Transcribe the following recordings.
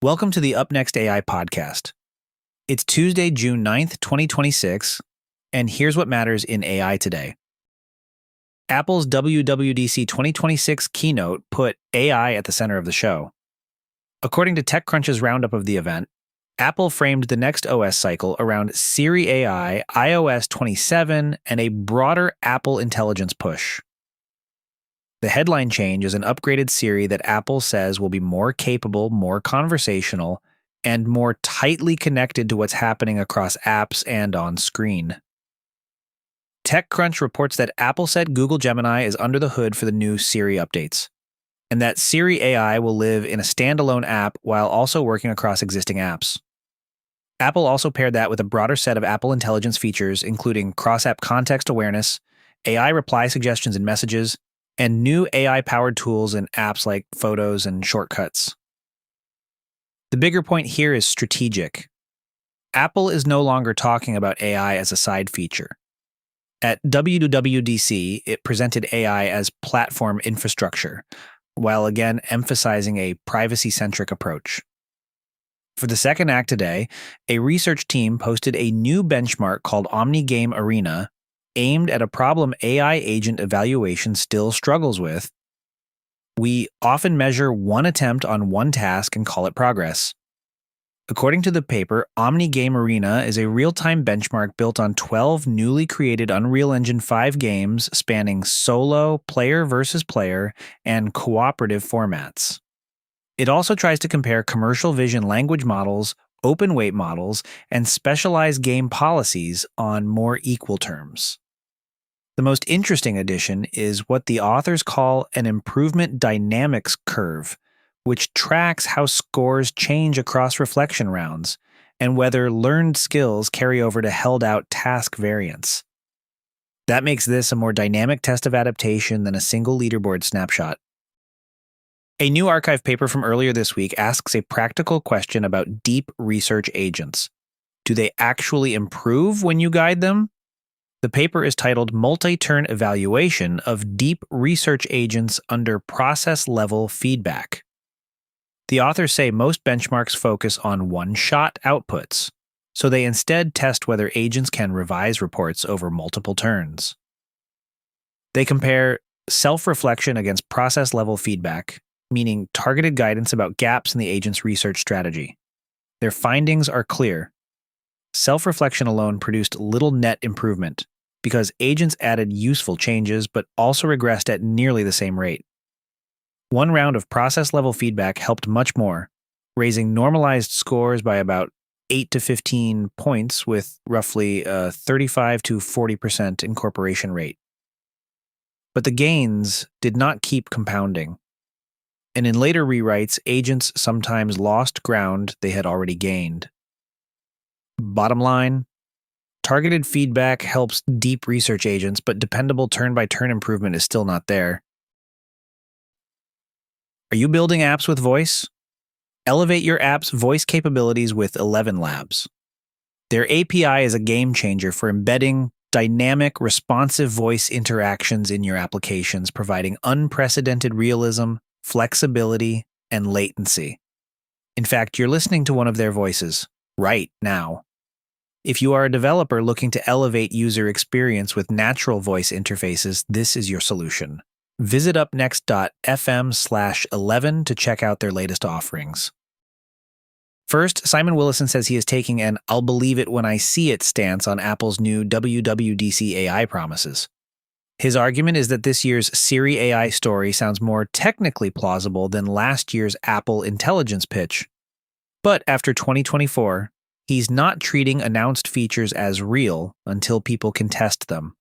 Welcome to the UpNext AI podcast. It's Tuesday, June 9th, 2026, and here's what matters in AI today. Apple's WWDC 2026 keynote put AI at the center of the show. According to TechCrunch's roundup of the event, Apple framed the next OS cycle around Siri AI, iOS 27, and a broader Apple intelligence push. The headline change is an upgraded Siri that Apple says will be more capable, more conversational, and more tightly connected to what's happening across apps and on screen. TechCrunch reports that Apple said Google Gemini is under the hood for the new Siri updates, and that Siri AI will live in a standalone app while also working across existing apps. Apple also paired that with a broader set of Apple Intelligence features, including cross-app context awareness, AI reply suggestions in messages, and new AI-powered tools in apps like Photos and Shortcuts. The bigger point here is strategic. Apple is no longer talking about AI as a side feature. At WWDC, it presented AI as platform infrastructure, while again emphasizing a privacy-centric approach. For the second act today, a research team posted a new benchmark called OmniGameArena, aimed at a problem AI agent evaluation still struggles with. We often measure one attempt on one task and call it progress. According to the paper, OmniGameArena is a real-time benchmark built on 12 newly created Unreal Engine 5 games spanning solo, player versus player, and cooperative formats. It also tries to compare commercial vision language models, open weight models, and specialized game policies on more equal terms. The most interesting addition is what the authors call an improvement dynamics curve, which tracks how scores change across reflection rounds and whether learned skills carry over to held-out task variants. That makes this a more dynamic test of adaptation than a single leaderboard snapshot. A new archive paper from earlier this week asks a practical question about deep research agents. Do they actually improve when you guide them? The paper is titled Multi-Turn Evaluation of Deep Research Agents Under Process-Level Feedback. The authors say most benchmarks focus on one-shot outputs, so they instead test whether agents can revise reports over multiple turns. They compare self-reflection against process-level feedback, meaning targeted guidance about gaps in the agent's research strategy. Their findings are clear. Self-reflection alone produced little net improvement, because agents added useful changes but also regressed at nearly the same rate. One round of process-level feedback helped much more, raising normalized scores by about 8 to 15 points with roughly a 35 to 40% incorporation rate. But the gains did not keep compounding, and in later rewrites, agents sometimes lost ground they had already gained. Bottom line, targeted feedback helps deep research agents, but dependable turn-by-turn improvement is still not there. Are you building apps with voice? Elevate your app's voice capabilities with 11 Labs. Their API is a game changer for embedding dynamic, responsive voice interactions in your applications, providing unprecedented realism, flexibility, and latency. In fact, you're listening to one of their voices right now. If you are a developer looking to elevate user experience with natural voice interfaces, this is your solution. Visit upnext.fm/11 to check out their latest offerings. First, Simon Willison says he is taking an "I'll believe it when I see it" stance on Apple's new WWDC AI promises. His argument is that this year's Siri AI story sounds more technically plausible than last year's Apple intelligence pitch. But after 2024, he's not treating announced features as real until people can test them.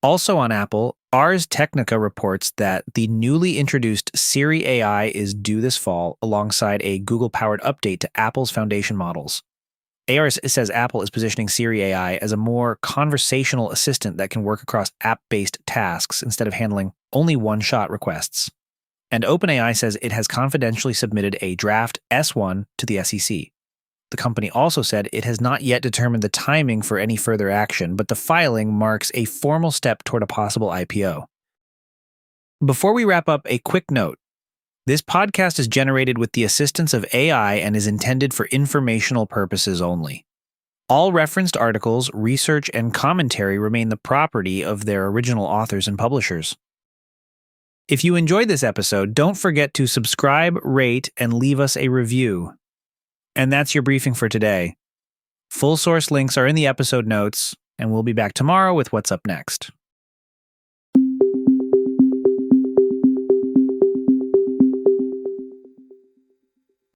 Also on Apple, Ars Technica reports that the newly introduced Siri AI is due this fall alongside a Google-powered update to Apple's foundation models. Ars says Apple is positioning Siri AI as a more conversational assistant that can work across app-based tasks instead of handling only one-shot requests. And OpenAI says it has confidentially submitted a draft S1 to the SEC. The company also said it has not yet determined the timing for any further action, but the filing marks a formal step toward a possible IPO. Before we wrap up, a quick note. This podcast is generated with the assistance of AI and is intended for informational purposes only. All referenced articles, research, and commentary remain the property of their original authors and publishers. If you enjoyed this episode, don't forget to subscribe, rate, and leave us a review. And that's your briefing for today. Full source links are in the episode notes, and we'll be back tomorrow with what's up next.